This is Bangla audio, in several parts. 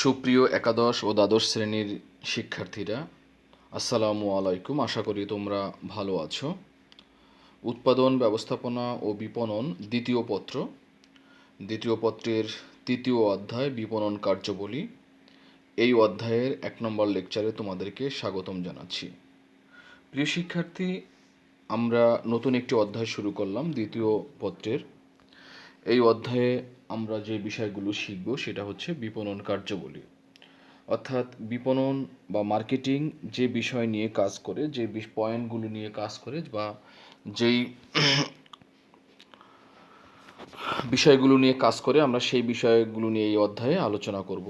সুপ্রিয় একাদশ ও দ্বাদশ শ্রেণীর শিক্ষার্থীরা, আসসালামু আলাইকুম। আশা করি তোমরা ভালো আছো। উৎপাদন ব্যবস্থাপনা ও বিপণন দ্বিতীয় পত্রের তৃতীয় অধ্যায় বিপণন কার্যাবলী। এই অধ্যায়ের 1 নম্বর লেকচারে তোমাদেরকে স্বাগতম জানাচ্ছি। প্রিয় শিক্ষার্থী, আমরা নতুন একটি অধ্যায় শুরু করলাম দ্বিতীয় পত্রের। এই অধ্যায়ে আমরা যে বিষয়গুলো শিখব সেটা হচ্ছে বিপণন কার্যাবলী, অর্থাৎ বিপণন বা মার্কেটিং যে বিষয় নিয়ে কাজ করে, যে পয়েন্টগুলো নিয়ে কাজ করে বা যেই বিষয়গুলো নিয়ে কাজ করে, আমরা সেই বিষয়গুলো নিয়ে এই অধ্যায়ে আলোচনা করব।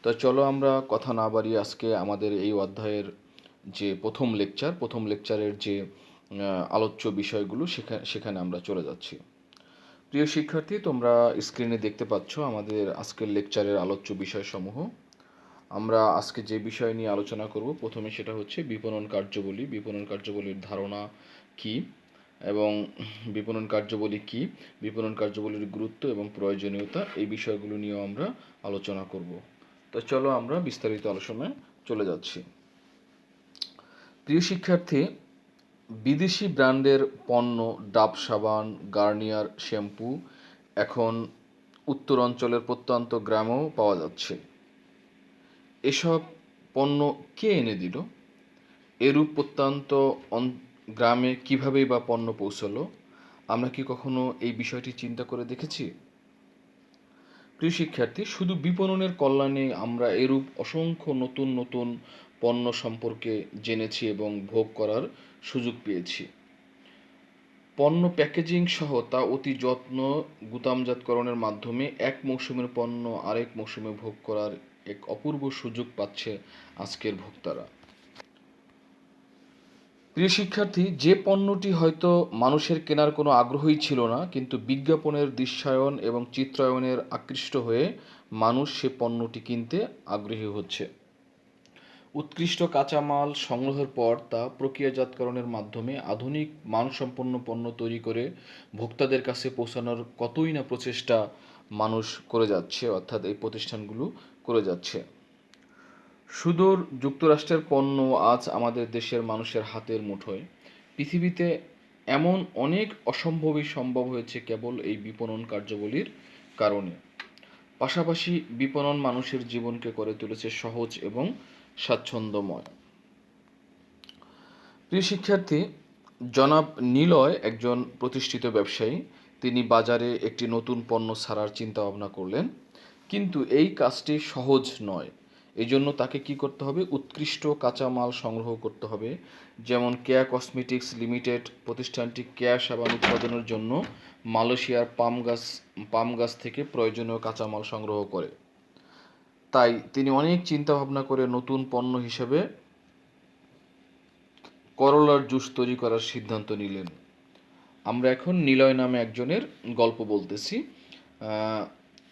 তো চলো আমরা কথা না বাড়িয়ে আজকে আমাদের এই অধ্যায়ের যে প্রথম লেকচারের যে আলোচ্য বিষয়গুলো সেখানে আমরা চলে যাচ্ছি। প্রিয় শিক্ষার্থী, তোমরা স্ক্রিনে দেখতে পাচ্ছ আমাদের আজকের লেকচারের আলোচ্য বিষয়সমূহ। আমরা আজকে যে বিষয় নিয়ে আলোচনা করব প্রথমে সেটা হচ্ছে বিপণন কার্যাবলী। বিপণন কার্যাবলীর ধারণা কি এবং বিপণন কার্যাবলীর গুরুত্ব এবং প্রয়োজনীয়তা, এই বিষয়গুলো নিয়েও আমরা আলোচনা করব। তো চলো আমরা বিস্তারিত আলোচনায় চলে যাচ্ছি। প্রিয় শিক্ষার্থী, বিদেশি ব্র্যান্ডের পণ্য ডাব সাবান, গার্নিয়ার শ্যাম্পু এখন উত্তর অঞ্চলের প্রত্যন্ত গ্রামেও পাওয়া যাচ্ছে। এসব পণ্য কে এনে দিল? এরূপ প্রত্যন্ত গ্রামে কীভাবেই বা পণ্য পৌঁছলো? আমরা কি কখনো এই বিষয়টি চিন্তা করে দেখেছি? প্রিয় শিক্ষার্থী, শুধু বিপণনের কল্যাণে আমরা এরূপ অসংখ্য নতুন নতুন পণ্য সম্পর্কে জেনেছি এবং ভোগ করার সুযোগ পেয়েছি। পণ্য প্যাকেজিং সহ তা অতি যত্ন গুদামজাতকরণের মাধ্যমে এক মৌসুমের পণ্য আরেক মৌসুমে ভোগ করার এক অপূর্ব সুযোগ পাচ্ছে আজকের ভোক্তারা। প্রিয় শিক্ষার্থী, যে পণ্যটি হয়তো মানুষের কেনার কোনো আগ্রহই ছিল না, কিন্তু বিজ্ঞাপনের দৃশ্যায়ন এবং চিত্রায়নের আকৃষ্ট হয়ে মানুষ সে পণ্যটি কিনতে আগ্রহী হচ্ছে। উৎকৃষ্ট কাঁচামাল সংগ্রহের পর তা প্রক্রিয়াজাতকরণের মাধ্যমে আধুনিক মানসম্পন্ন পণ্য তৈরি করে ভোক্তাদের কাছে পৌঁছানোর কতই না প্রচেষ্টা মানুষ করে যাচ্ছে, অর্থাৎ এই প্রতিষ্ঠানগুলো করে যাচ্ছে। সুদূর যুক্তরাষ্ট্রের পণ্য আজ আমাদের দেশের মানুষের হাতের মুঠোয়। পৃথিবীতে এমন অনেক অসম্ভবই সম্ভব হয়েছে কেবল এই বিপণন কার্যাবলীর কারণে। পাশাপাশি বিপণন মানুষের জীবনকে করে তুলেছে সহজ এবং স্বাচ্ছন্দ্যময়। প্রিয় শিক্ষার্থী, জনাব নিলয় একজন প্রতিষ্ঠিত ব্যবসায়ী। তিনি বাজারে একটি নতুন পণ্য ছাড়ার চিন্তা ভাবনা করলেন, কিন্তু এই কাজটি সহজ নয়। এই জন্য তাকে কি করতে হবে? উৎকৃষ্ট কাঁচামাল সংগ্রহ করতে হবে। যেমন কেয়া কসমেটিক্স লিমিটেড প্রতিষ্ঠানটি কেয়া সাবান উৎপাদনের জন্য মালয়েশিয়ার পাম গাছ থেকে প্রয়োজনীয় কাঁচামাল সংগ্রহ করে। তাই তিনি অনেক চিন্তা ভাবনা করে নতুন পণ্য হিসেবে করলার জুস তৈরি করার সিদ্ধান্ত নিলেন। আমরা এখন নিলয় নামে একজনের গল্প বলতেছি।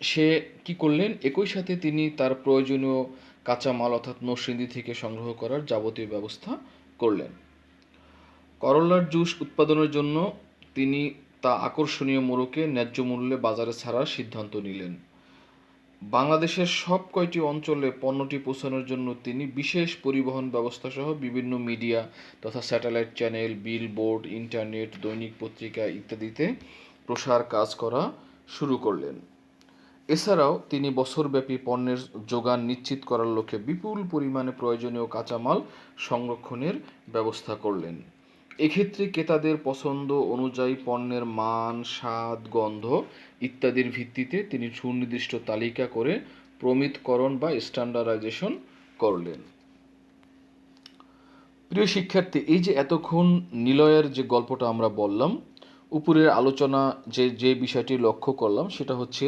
সে কি করলেন? একই সাথে তিনি তার প্রয়োজনীয় কাঁচামাল অর্থাৎ নরসিংদী থেকে সংগ্রহ করার যাবতীয় ব্যবস্থা করলেন। করলার জুস উৎপাদনের জন্য তিনি তা আকর্ষণীয় মোড়কে ন্যায্য মূল্যে বাজারে ছাড়ার সিদ্ধান্ত নিলেন। বাংলাদেশের সব কয়টি অঞ্চলে পণ্যটি পৌঁছানোর জন্য তিনি বিশেষ পরিবহন ব্যবস্থা সহ বিভিন্ন মিডিয়া তথা স্যাটেলাইট চ্যানেল, বিলবোর্ড, ইন্টারনেট, দৈনিক পত্রিকা ইত্যাদিতে প্রসার কাজ করা শুরু করলেন। এছাড়াও তিনি বছরব্যাপী পণ্যের যোগান নিশ্চিত করার লক্ষ্যে বিপুল পরিমাণে প্রয়োজনীয় কাঁচামাল সংরক্ষণের ব্যবস্থা করলেন। এক্ষেত্রে ক্রেতাদের পছন্দ অনুযায়ী পণ্যের মান, স্বাদ, গন্ধ ইত্যাদির ভিত্তিতে তিনি সুনির্দিষ্ট তালিকা করে প্রমিতকরণ বা স্ট্যান্ডার্ডাইজেশন করলেন। প্রিয় শিক্ষার্থী, এই যে এতক্ষণ নিলয়ের যে গল্পটা আমরা বললাম, উপরের আলোচনা যে বিষয়টি লক্ষ্য করলাম সেটা হচ্ছে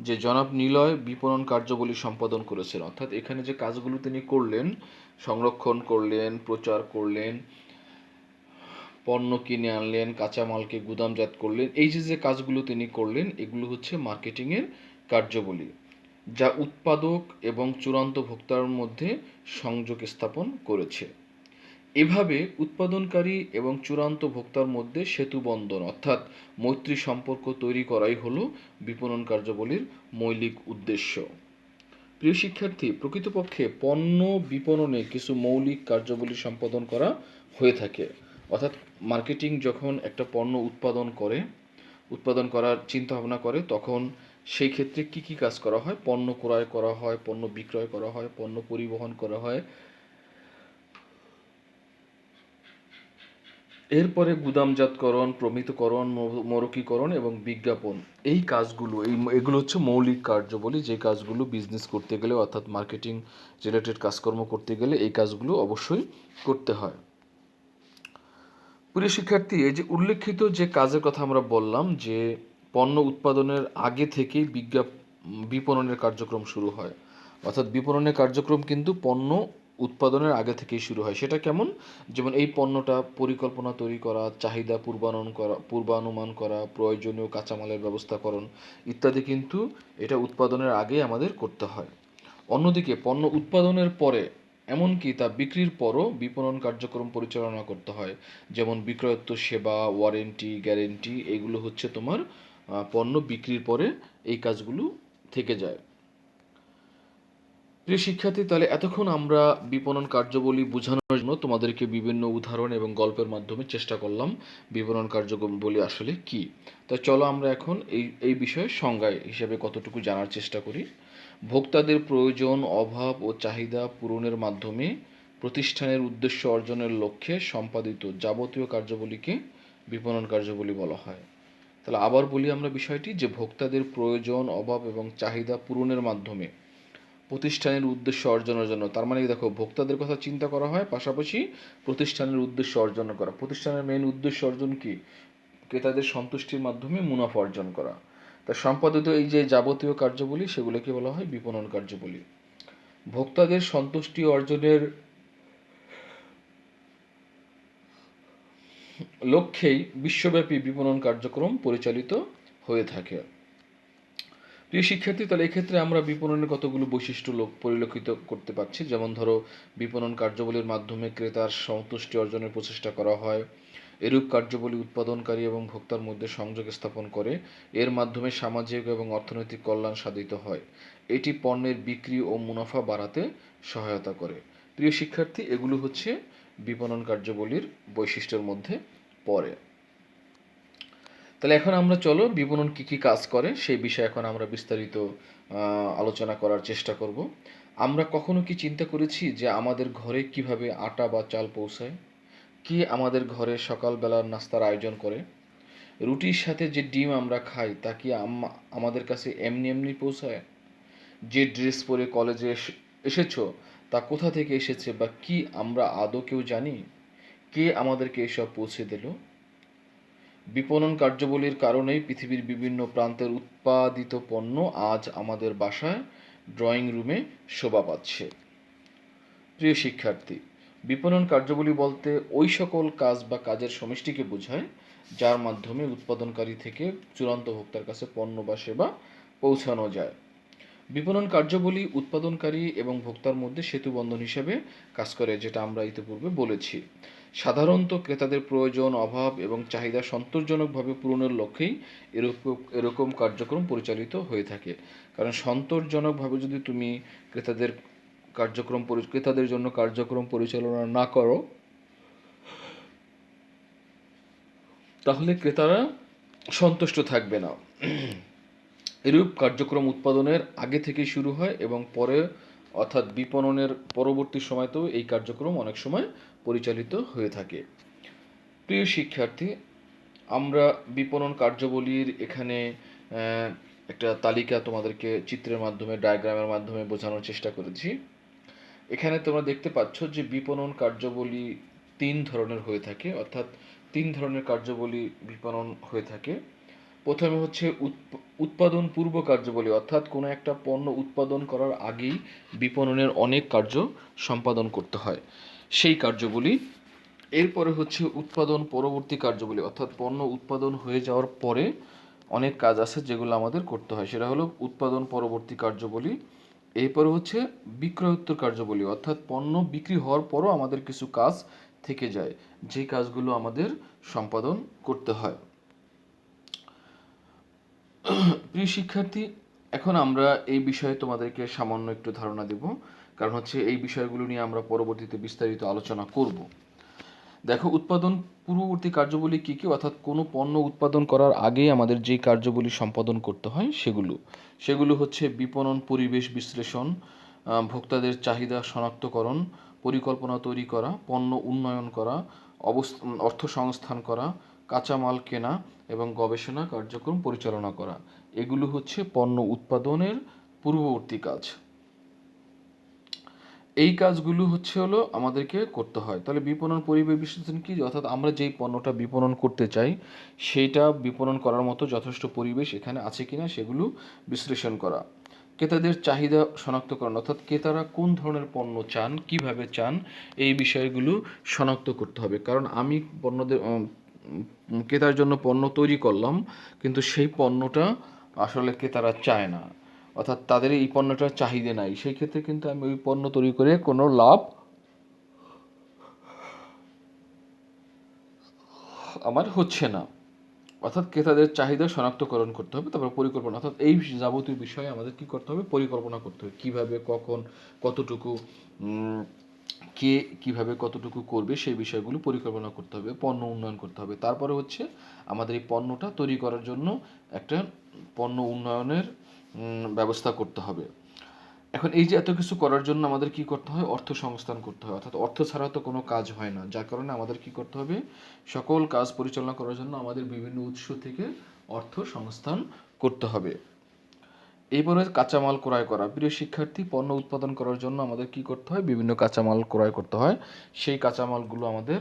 যে জনাব নিলয় বিপণন কার্যাবলী সম্পাদন করেছেন। অর্থাৎ এখানে যে কাজগুলো তিনি করলেন, সংরক্ষণ করলেন, প্রচার করলেন, পণ্য কিনে আনলেন, কাঁচামালকে গুদামজাত করলেন, এই যে কাজগুলো তিনি করলেন, এগুলো হচ্ছে মার্কেটিংয়ের কার্যাবলী, যা উৎপাদক এবং চূড়ান্ত ভোক্তার মধ্যে সংযোগ স্থাপন করেছে। এভাবে উৎপাদনকারী এবং চূড়ান্ত ভোক্তার মধ্যে সেতুবন্ধন অর্থাৎ মৈত্রী সম্পর্ক তৈরি করাই হলো বিপণন কার্যাবলীর মৌলিক উদ্দেশ্য। প্রিয় শিক্ষার্থী, প্রকৃতপক্ষে পণ্য বিপণনে কিছু মৌলিক কার্যাবলী সম্পাদন করা হয়ে থাকে। অর্থাৎ মার্কেটিং যখন একটা পণ্য উৎপাদন করার চিন্তা ভাবনা করে, তখন সেই ক্ষেত্রে কি কি কাজ করা হয়? পণ্য ক্রয় করা হয়, পণ্য বিক্রয় করা হয়, পণ্য পরিবহন করা হয়, এরপরে গুদামজাতকরণ, প্রমিতকরণ, মরকীকরণ এবং বিজ্ঞাপন। এই কাজগুলো এগুলো হচ্ছে মৌলিক কার্যাবলী, যে কাজগুলো বিজনেস করতে গেলে অর্থাৎ মার্কেটিং রিলেটেড কাজকর্ম করতে গেলে এই কাজগুলো অবশ্যই করতে হয়। প্রিয় শিক্ষার্থী, এই যে উল্লেখিত যে কাজের কথা আমরা বললাম, যে পণ্য উৎপাদনের আগে থেকেই বিপণনের কার্যক্রম শুরু হয়। অর্থাৎ বিপণনের কার্যক্রম কিন্তু পণ্য উৎপাদনের আগে থেকেই শুরু হয়। সেটা কেমন? যেমন এই পণ্যটা পরিকল্পনা তৈরি করা, চাহিদা পূর্বানুমান করা, প্রয়োজনীয় কাঁচামালের ব্যবস্থাকরণ ইত্যাদি কিন্তু এটা উৎপাদনের আগেই আমাদের করতে হয়। অন্যদিকে পণ্য উৎপাদনের পরে, এমনকি তা বিক্রির পরও বিপণন কার্যক্রম পরিচালনা করতে হয়। যেমন বিক্রয়োত্তর সেবা, ওয়ারেন্টি, গ্যারেন্টি, এগুলো হচ্ছে তোমার পণ্য বিক্রির পরে এই কাজগুলো থেকে যায়। প্রিয় শিক্ষার্থী, তাহলে এতক্ষণ আমরা বিপণন কার্যাবলী বোঝানোর জন্য তোমাদেরকে বিভিন্ন উদাহরণ এবং গল্পের মাধ্যমে চেষ্টা করলাম বিপণন কার্যাবলী আসলে কি। তা চলো আমরা এখন এই বিষয়ে সংজ্ঞায় হিসেবে কতটুকু জানার চেষ্টা করি। ভোক্তাদের প্রয়োজন, অভাব ও চাহিদা পূরণের মাধ্যমে প্রতিষ্ঠানের উদ্দেশ্য অর্জনের লক্ষ্যে সম্পাদিত যাবতীয় কার্যাবলীকে বিপণন কার্যাবলী বলা হয়। তাহলে আবার বলি আমরা বিষয়টি, যে ভোক্তাদের প্রয়োজন, অভাব এবং চাহিদা পূরণের মাধ্যমে প্রতিষ্ঠানের উদ্দেশ্য অর্জনের জন্য, তার মানে দেখো ভোক্তাদের কথা চিন্তা করা হয়, পাশাপাশি প্রতিষ্ঠানের উদ্দেশ্য অর্জন করা। প্রতিষ্ঠানের মেইন উদ্দেশ্য অর্জন কি? ক্রেতাদের সন্তুষ্টির মাধ্যমে মুনাফা অর্জন করা। তা সম্পাদিত এই যে যাবতীয় কার্যাবলী, সেগুলোকে বলা হয় বিপণন কার্যাবলী। ভোক্তাদের সন্তুষ্টি অর্জনের লক্ষ্যেই বিশ্বব্যাপী বিপণন কার্যক্রম পরিচালিত হয়ে থাকে। প্রিয় শিক্ষার্থী, তাহলে এক্ষেত্রে আমরা বিপণনের কতগুলো বৈশিষ্ট্য পরিলক্ষিত করতে পারছি। যেমন ধরো, বিপণন কার্যাবলীর মাধ্যমে ক্রেতার সন্তুষ্টি অর্জনের প্রচেষ্টা করা হয়। এরূপ কার্যাবলী উৎপাদনকারী এবং ভোক্তার মধ্যে সংযোগ স্থাপন করে। এর মাধ্যমে সামাজিক এবং অর্থনৈতিক কল্যাণ সাধিত হয়। এটি পণ্যের বিক্রি ও মুনাফা বাড়াতে সহায়তা করে। প্রিয় শিক্ষার্থী, এগুলো হচ্ছে বিপণন কার্যাবলীর বৈশিষ্ট্যের মধ্যে পড়ে। তাহলে এখন আমরা চলো বিপণন কী কী কাজ করে সেই বিষয়ে এখন আমরা বিস্তারিত আলোচনা করার চেষ্টা করব। আমরা কখনো কি চিন্তা করেছি যে আমাদের ঘরে কিভাবে আটা বা চাল পৌঁছায়? কি আমাদের ঘরে সকালবেলার নাস্তার আয়োজন করে? রুটির সাথে যে ডিম আমরা খাই তা কি আমাদের কাছে এমনি এমনি পৌঁছায়? যে ড্রেস পরে কলেজে এসেছো তা কোথা থেকে এসেছে বা কি আমরা আদৌ কেউ জানি? কে আমাদেরকে এসব পৌঁছে দিল? বিপণন কার্যাবলীর কারণেই পৃথিবীর বিভিন্ন প্রান্তের উৎপাদিত পণ্য আজ আমাদের বাসায়, ড্রয়িং রুমে শোভা পাচ্ছে। প্রিয় শিক্ষার্থী, বিপণন কার্যাবলী বলতে ওই সকল কাজ বা কাজের সমষ্টিকে বোঝায় যার মাধ্যমে উৎপাদনকারী থেকে চূড়ান্ত ভোক্তার কাছে পণ্য বা সেবা পৌঁছানো যায়। বিপণন কার্যাবলী উৎপাদনকারী এবং ভোক্তার মধ্যে সেতুবন্ধন হিসেবে কাজ করে, যেটা আমরা ইতিপূর্বে বলেছি। সাধারণত ক্রেতাদের প্রয়োজন, অভাব এবং চাহিদা সন্তোষজনকভাবে পূরণের লক্ষ্যেই এরকম কার্যক্রম পরিচালিত হয়ে থাকে। কারণ সন্তোষজনকভাবে যদি তুমি ক্রেতাদের ক্রেতাদের জন্য কার্যক্রম পরিচালনা না করো, তাহলে ক্রেতারা সন্তুষ্ট থাকবে না। এরূপ কার্যক্রম উৎপাদনের আগে থেকেই শুরু হয় এবং পরে, অর্থাৎ বিপণনের পরবর্তী সময়তেও এই কার্যক্রম অনেক সময় পরিচালিত হয়ে থাকে। প্রিয় শিক্ষার্থী, আমরা বিপণন কার্যাবলীর এখানে একটা তালিকা তোমাদেরকে চিত্রের মাধ্যমে, ডায়াগ্রামের মাধ্যমে বোঝানোর চেষ্টা করেছি। এখানে তোমরা দেখতে পাচ্ছ যে বিপণন কার্যাবলী 3 ধরনের হয়ে থাকে, অর্থাৎ 3 ধরনের কার্যাবলী বিপণন হয়ে থাকে। প্রথমে হচ্ছে উৎপাদন পূর্ব কার্যাবলী, অর্থাৎ কোনো একটা পণ্য উৎপাদন করার আগেই বিপণনের অনেক কার্য সম্পাদন করতে হয়, সেই কার্যবলী। এরপরে হচ্ছে উৎপাদন পরবর্তী কার্যাবলী, অর্থাৎ পণ্য উৎপাদন হয়ে যাওয়ার পরে অনেক কাজ আছে যেগুলো আমাদের করতে হয়, সেটা হলো উৎপাদন পরবর্তী কার্যাবলী। এরপরে হচ্ছে বিক্রয়োত্তর কার্যাবলী, অর্থাৎ পণ্য বিক্রি হওয়ার পরও আমাদের কিছু কাজ থেকে যায়, যে কাজগুলো আমাদের সম্পাদন করতে হয়। প্রিয় শিক্ষার্থী, এখন আমরা এই বিষয়ে তোমাদেরকে সামান্য একটু ধারণা দেব, কারণ হচ্ছে এই বিষয়গুলো নিয়ে আমরা পরবর্তীতে বিস্তারিত আলোচনা করব। দেখো, উৎপাদন পূর্ববর্তী কার্যবলী কী কী, অর্থাৎ কোনো পণ্য উৎপাদন করার আগেই আমাদের যেই কার্যবলী সম্পাদন করতে হয় সেগুলো হচ্ছে বিপণন পরিবেশ বিশ্লেষণ, ভোক্তাদের চাহিদা শনাক্তকরণ, পরিকল্পনা তৈরি করা, পণ্য উন্নয়ন করা, অর্থ সংস্থান করা, কাঁচামাল কেনা এবং গবেষণা কার্যক্রম পরিচালনা করা। এগুলো হচ্ছে পণ্য উৎপাদনের পূর্ববর্তী কাজ। এই কাজগুলো হলো আমাদেরকে করতে হয়। তাহলে বিপণন পরিবেশ বিশ্লেষণ কি, অর্থাৎ আমরা যেই পণ্যটা বিপণন করতে চাই সেইটা বিপণন করার মতো যথেষ্ট পরিবেশ এখানে আছে কিনা সেগুলো বিশ্লেষণ করা। ক্রেতাদের চাহিদা শনাক্তকরণ, অর্থাৎ ক্রেতারা কোন ধরনের পণ্য চান, কিভাবে চান, এই বিষয়গুলো শনাক্ত করতে হবে। কারণ আমি ক্রেতার জন্য পণ্য তৈরি করলাম, কিন্তু সেই পণ্যটা আসলে ক্রেতারা চায় না, অর্থাৎ তাদের এই পণ্যটার চাহিদা নাই, সেই ক্ষেত্রে কিন্তু আমি ওই পণ্য তৈরি করে কোনো লাভ আমার হচ্ছে না। অর্থাৎ ক্রেতাদের চাহিদা শনাক্তকরণ করতে হবে, তারপর পরিকল্পনা, অর্থাৎ এই যাবতীয় বিষয়ে আমাদের কি করতে হবে, পরিকল্পনা করতে হবে, কিভাবে, কখন, কতটুকু, কে কিভাবে কতটুকু করবে সেই বিষয়গুলো পরিকল্পনা করতে হবে, পণ্য উন্নয়ন করতে হবে। তারপরে হচ্ছে আমাদের এই পণ্যটা তৈরি করার জন্য একটা পণ্য উন্নয়নের ব্যবস্থা করতে হবে। এখন এই যে এত কিছু করার জন্য আমাদের কি করতে হয়, অর্থ সংস্থান করতে হয়, অর্থাৎ অর্থ ছাড়া তো কোনো কাজ হয় না। যার কারণে আমাদের কি করতে হবে, সকল কাজ পরিচালনা করার জন্য আমাদের বিভিন্ন উৎস থেকে অর্থ সংস্থান করতে হবে। এরপরে কাঁচামাল ক্রয় করা। প্রিয় শিক্ষার্থী, পণ্য উৎপাদন করার জন্য আমাদের কি করতে হয়, বিভিন্ন কাঁচামাল ক্রয় করতে হয়। সেই কাঁচামালগুলো আমাদের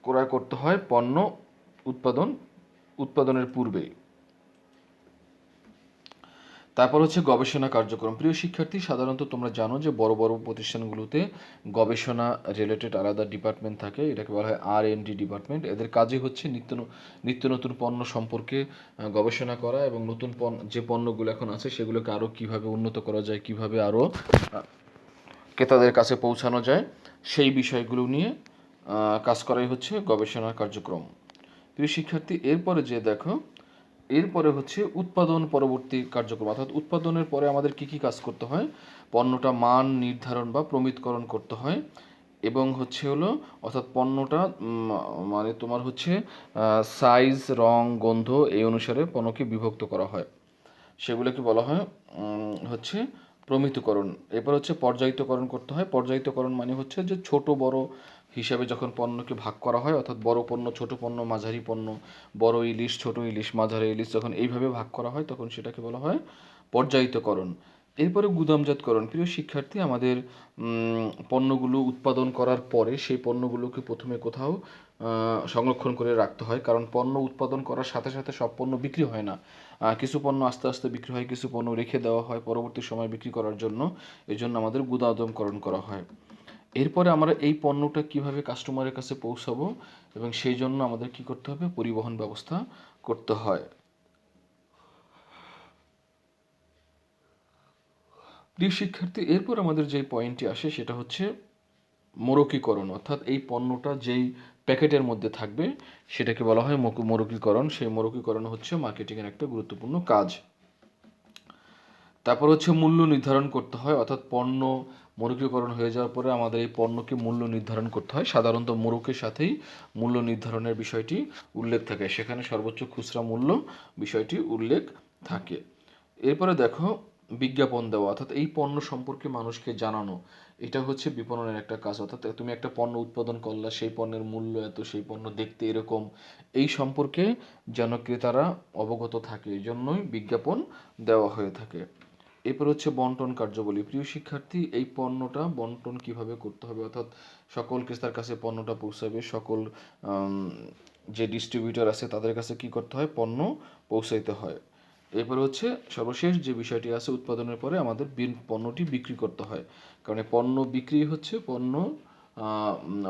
ক্রয় করতে হয় পণ্য উৎপাদনের পূর্বেই। তারপর হচ্ছে গবেষণা কার্যক্রম। প্রিয় শিক্ষার্থী, সাধারণত তোমরা জানো যে বড় বড় প্রতিষ্ঠানগুলোতে গবেষণা রিলেটেড আলাদা ডিপার্টমেন্ট থাকে, এটাকে বলা হয় R&D ডিপার্টমেন্ট। এদের কাজই হচ্ছে নিত্য নতুন পণ্য সম্পর্কে গবেষণা করা এবং নতুন যে পণ্যগুলো এখন আছে সেগুলোকে আরও কীভাবে উন্নত করা যায়, কীভাবে আরও ক্রেতাদের কাছে পৌঁছানো যায়, সেই বিষয়গুলো নিয়ে কাজ করাই হচ্ছে গবেষণা কার্যক্রম। প্রিয় শিক্ষার্থী, এরপরে হচ্ছে উৎপাদন পরবর্তী কার্যক্রম, অর্থাৎ উৎপাদনের পরে আমাদের কি কি কাজ করতে হয়, পণ্যটা মান নির্ধারণ বা প্রমিতকরণ করতে হয় এবং অর্থাৎ পণ্যটা মানে তোমার হচ্ছে সাইজ, রং, গন্ধ এই অনুসারে পণ্যকে বিভক্ত করা হয়, সেগুলোকে বলা হয় হচ্ছে প্রমিতকরণ। এরপর হচ্ছে পর্যায়িতকরণ করতে হয়। পর্যায়িতকরণ মানে হচ্ছে যে ছোট বড় হিসাবে যখন পণ্যকে ভাগ করা হয়, অর্থাৎ বড় পণ্য, ছোট পণ্য, মাঝারি পণ্য, বড় ইলিশ, ছোট ইলিশ, মাঝারি ইলিশ, যখন এইভাবে ভাগ করা হয় তখন সেটাকে বলা হয় পর্যায়িতকরণ। এরপরে গুদামজাতকরণ। প্রিয় শিক্ষার্থী, আমাদের পণ্যগুলো উৎপাদন করার পরে সেই পণ্যগুলোকে প্রথমে কোথাও সংরক্ষণ করে রাখতে হয়, কারণ পণ্য উৎপাদন করার সাথে সাথে সব পণ্য বিক্রি হয় না। কিছু পণ্য আস্তে আস্তে বিক্রি হয়, কিছু পণ্য রেখে দেওয়া হয় পরবর্তী সময় বিক্রি করার জন্য। এই জন্য আমাদের গুদামকরণ করা হয়। এরপরে আমরা এই পণ্যটা কিভাবে কাস্টমারের কাছে পৌঁছাবো এবং সেই জন্য আমাদের কি করতে হবে, পরিবহন ব্যবস্থা করতে হয়। প্রিয় শিক্ষার্থী, এরপর আমাদের যে পয়েন্টটি আসে সেটা হচ্ছে মোড়কীকরণ, অর্থাৎ এই পণ্যটা যেই প্যাকেটের মধ্যে থাকবে সেটাকে বলা হয় মোড়কীকরণ। সেই মোড়কীকরণ হচ্ছে মার্কেটিংয়ের একটা গুরুত্বপূর্ণ কাজ। তারপর হচ্ছে মূল্য নির্ধারণ করতে হয়, অর্থাৎ পণ্য মোড়কীকরণ হয়ে যাওয়ার পরে আমাদের এই পণ্যকে মূল্য নির্ধারণ করতে হয়। সাধারণত মোড়কের সাথেই মূল্য নির্ধারণের বিষয়টি উল্লেখ থাকে, সেখানে সর্বোচ্চ খুচরা মূল্য বিষয়টি উল্লেখ থাকে। এরপরে দেখো, বিজ্ঞাপন দেওয়া, অর্থাৎ এই পণ্য সম্পর্কে মানুষকে জানানো, এটা হচ্ছে বিপণনের একটা কাজ। অর্থাৎ তুমি একটা পণ্য উৎপাদন করলা, সেই পণ্যের মূল্য এত, সেই পণ্য দেখতে এরকম, এই সম্পর্কে যেন ক্রেতারা অবগত থাকে, এই জন্যই বিজ্ঞাপন দেওয়া হয়ে থাকে। এরপর হচ্ছে বন্টন কার্যাবলী। প্রিয় শিক্ষার্থী, এই পণ্যটা বন্টন কিভাবে করতে হবে, অর্থাৎ সকল ক্রেতার কাছে পণ্যটা পৌঁছাবে, সকল যে ডিস্ট্রিবিউটর আছে তাদের কাছে কি করতে হয়, পণ্য পৌঁছাইতে হয়। এরপরে হচ্ছে সর্বশেষ যে বিষয়টি আছে, উৎপাদনের পরে আমাদের পণ্যটি বিক্রি করতে হয়, কারণ পণ্য বিক্রি হচ্ছে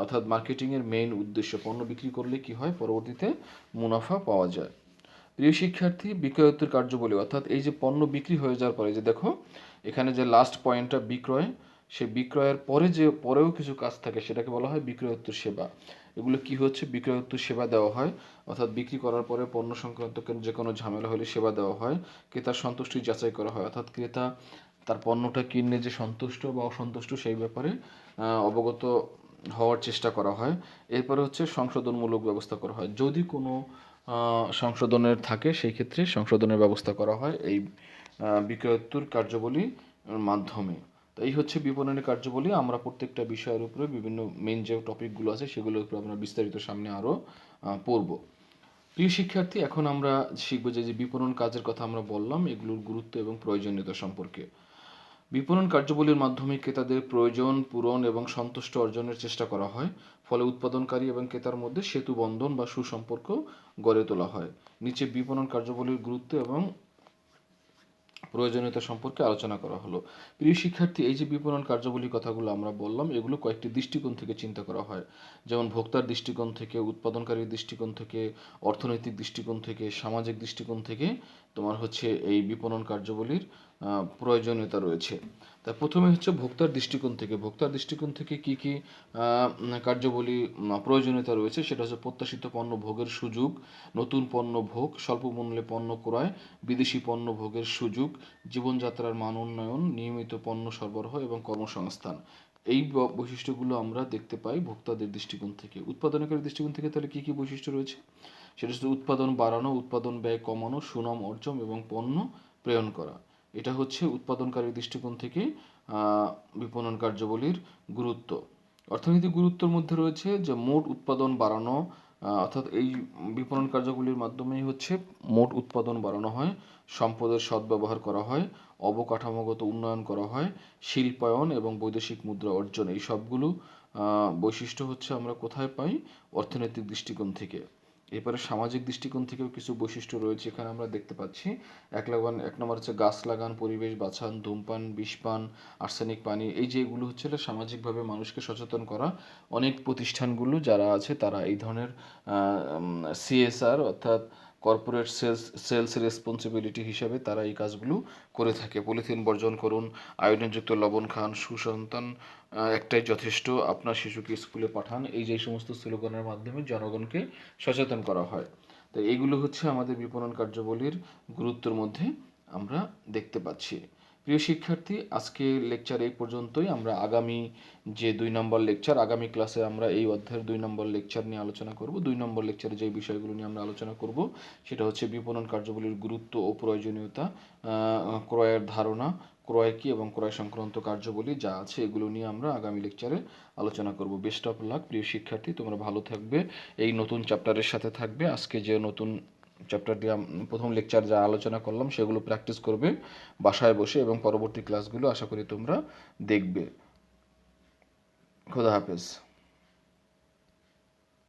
অর্থাৎ মার্কেটিংয়ের মেইন উদ্দেশ্য। পণ্য বিক্রি করলে কি হয়, পরবর্তীতে মুনাফা পাওয়া যায়। প্রিয় শিক্ষার্থী, বিক্রয়োত্তর কার্যাবলী, অর্থাৎ এই যে পণ্য বিক্রি হয়ে যাওয়ার পরে, যে দেখো এখানে যে লাস্ট পয়েন্টটা বিক্রয়, সেই বিক্রয়ের পরেও কিছু কাজ থাকে, সেটাকে বলা হয় বিক্রয়োত্তর সেবা। এগুলো কি হচ্ছে, বিক্রয়োত্তর সেবা দেওয়া হয়, অর্থাৎ বিক্রি করার পরে পণ্য সংক্রান্ত যে কোনো ঝামেলা হলে সেবা দেওয়া হয়। ক্রেতার সন্তুষ্টি যাচাই করা হয়, অর্থাৎ ক্রেতা তার পণ্যটা কিনে যে সন্তুষ্ট বা অসন্তুষ্ট সেই ব্যাপারে অবগত হওয়ার চেষ্টা করা হয়। এরপরে হচ্ছে সংশোধনমূলক ব্যবস্থা করা হয়, যদি কোনো সংশোধনের থাকে সেই ক্ষেত্রে সংশোধনের ব্যবস্থা করা হয় এই বিক্রয়োত্তর কার্যাবলীর মাধ্যমে। তো এই হচ্ছে বিপণনের কার্যাবলী। আমরা প্রত্যেকটা বিষয়ের উপরে বিভিন্ন মেন যে টপিকগুলো আছে সেগুলোর উপরে আমরা বিস্তারিত সামনে আরও পড়ব। প্রিয় শিক্ষার্থী, এখন আমরা শিখবো যে যে বিপণন কাজের কথা আমরা বললাম এগুলোর গুরুত্ব এবং প্রয়োজনীয়তা সম্পর্কে। বিপণন কার্যাবলীর মাধ্যমে ক্রেতাদের প্রয়োজন পূরণ এবং সন্তুষ্ট অর্জনের চেষ্টা করা হয়, ফলে উৎপাদনকারী এবং ক্রেতার মধ্যে সেতু বন্ধন বা সুসম্পর্ক গড়ে তোলা হয়। নিচে বিপণন কার্যাবলীর গুরুত্ব এবং প্রয়োজনীয়তা সম্পর্কে আলোচনা করা হলো। প্রিয় শিক্ষার্থী, এই যে বিপণন কার্যাবলীর কথাগুলো আমরা বললাম এগুলো কয়েকটি দৃষ্টিকোণ থেকে চিন্তা করা হয়, যেমন ভোক্তার দৃষ্টিকোণ থেকে, উৎপাদনকারীর দৃষ্টিকোণ থেকে, অর্থনৈতিক দৃষ্টিকোণ থেকে, সামাজিক দৃষ্টিকোণ থেকে তোমার হচ্ছে এই বিপণন কার্যাবলীর প্রয়োজনীয়তা রয়েছে। তা প্রথমে হচ্ছে ভোক্তার দৃষ্টিকোণ থেকে। ভোক্তার দৃষ্টিকোণ থেকে কী কী কার্যাবলী প্রয়োজনীয়তা রয়েছে সেটা হচ্ছে প্রত্যাশিত পণ্য ভোগের সুযোগ, নতুন পণ্য ভোগ, স্বল্প মূল্যে পণ্য ক্রয়, বিদেশি পণ্য ভোগের সুযোগ, জীবনযাত্রার মান উন্নয়ন, নিয়মিত পণ্য সরবরাহ এবং কর্মসংস্থান। এই বৈশিষ্ট্যগুলো আমরা দেখতে পাই ভোক্তাদের দৃষ্টিকোণ থেকে। উৎপাদনকারীর দৃষ্টিকোণ থেকে তাহলে কী কী বৈশিষ্ট্য রয়েছে, সেটা হচ্ছে উৎপাদন বাড়ানো, উৎপাদন ব্যয় কমানো, সুনাম অর্জন এবং পণ্য প্রেরণ করা। এটা হচ্ছে উৎপাদনকারীর দৃষ্টিকোণ থেকে বিপণন কার্যাবলীর গুরুত্ব। অর্থনৈতিক গুরুত্বের মধ্যে রয়েছে যে মোট উৎপাদন বাড়ানো, অর্থাৎ এই বিপণন কার্যগুলির মাধ্যমেই হচ্ছে মোট উৎপাদন বাড়ানো হয়, সম্পদের সদ্ব্যবহার করা হয়, অবকাঠামোগত উন্নয়ন করা হয়, শিল্পায়ন এবং বৈদেশিক মুদ্রা অর্জন। এই সবগুলো বৈশিষ্ট্য হচ্ছে আমরা কোথায় পাই, অর্থনৈতিক দৃষ্টিকোণ থেকে। এরপরে সামাজিক দৃষ্টিকোণ থেকেও কিছু বৈশিষ্ট্য রয়েছে এখানে আমরা দেখতে পাচ্ছি। এক নম্বর হচ্ছে গাছ লাগান, পরিবেশ বাঁচান, ধূমপান, বিষপান, আর্সেনিক পানি, এই যে এগুলো হচ্ছে সামাজিকভাবে মানুষকে সচেতন করা। অনেক প্রতিষ্ঠানগুলো যারা আছে তারা এই ধরনের সিএসআর অর্থাৎ কর্পোরেট সেলস রেসপন্সিবিলিটি হিসাবে তারা এই কাজগুলো করে থাকে। পলিথিন বর্জন করুন, আয়োডিনযুক্ত লবণ খান, সুসন্তান একটাই যথেষ্ট, আপনার শিশুকে স্কুলে পাঠান, এই যে সমস্ত স্লোগানের মাধ্যমে জনগণকে সচেতন করা হয়। তো এইগুলো হচ্ছে আমাদের বিপণন কার্যাবলীর গুরুত্বের মধ্যে আমরা দেখতে পাচ্ছি। প্রিয় শিক্ষার্থী, আজকে লেকচার এই পর্যন্তই। আমরা আগামী যে 2 নম্বর লেকচার, আগামী ক্লাসে আমরা এই অধ্যায়ের 2 নম্বর লেকচার নিয়ে আলোচনা করব। 2 নম্বর লেকচারে যে বিষয়গুলো নিয়ে আমরা আলোচনা করব সেটা হচ্ছে বিপণন কার্যাবলীর গুরুত্ব ও প্রয়োজনীয়তা, ক্রয়ের ধারণা, ক্রয় কী এবং ক্রয় সংক্রান্ত কার্যাবলী যা আছে এগুলো নিয়ে আমরা আগামী লেকচারে আলোচনা করব। বেস্ট অফ লাক প্রিয় শিক্ষার্থী, তোমরা ভালো থাকবে, এই নতুন চ্যাপ্টারের সাথে থাকবে। আজকে যে নতুন চ্যাপ্টার দিয়ে প্রথম লেকচার যা আলোচনা করলাম সেগুলো প্র্যাকটিস করবে বাসায় বসে এবং পরবর্তী ক্লাসগুলো আশা করি তোমরা দেখবে। খোদা হাফেজ।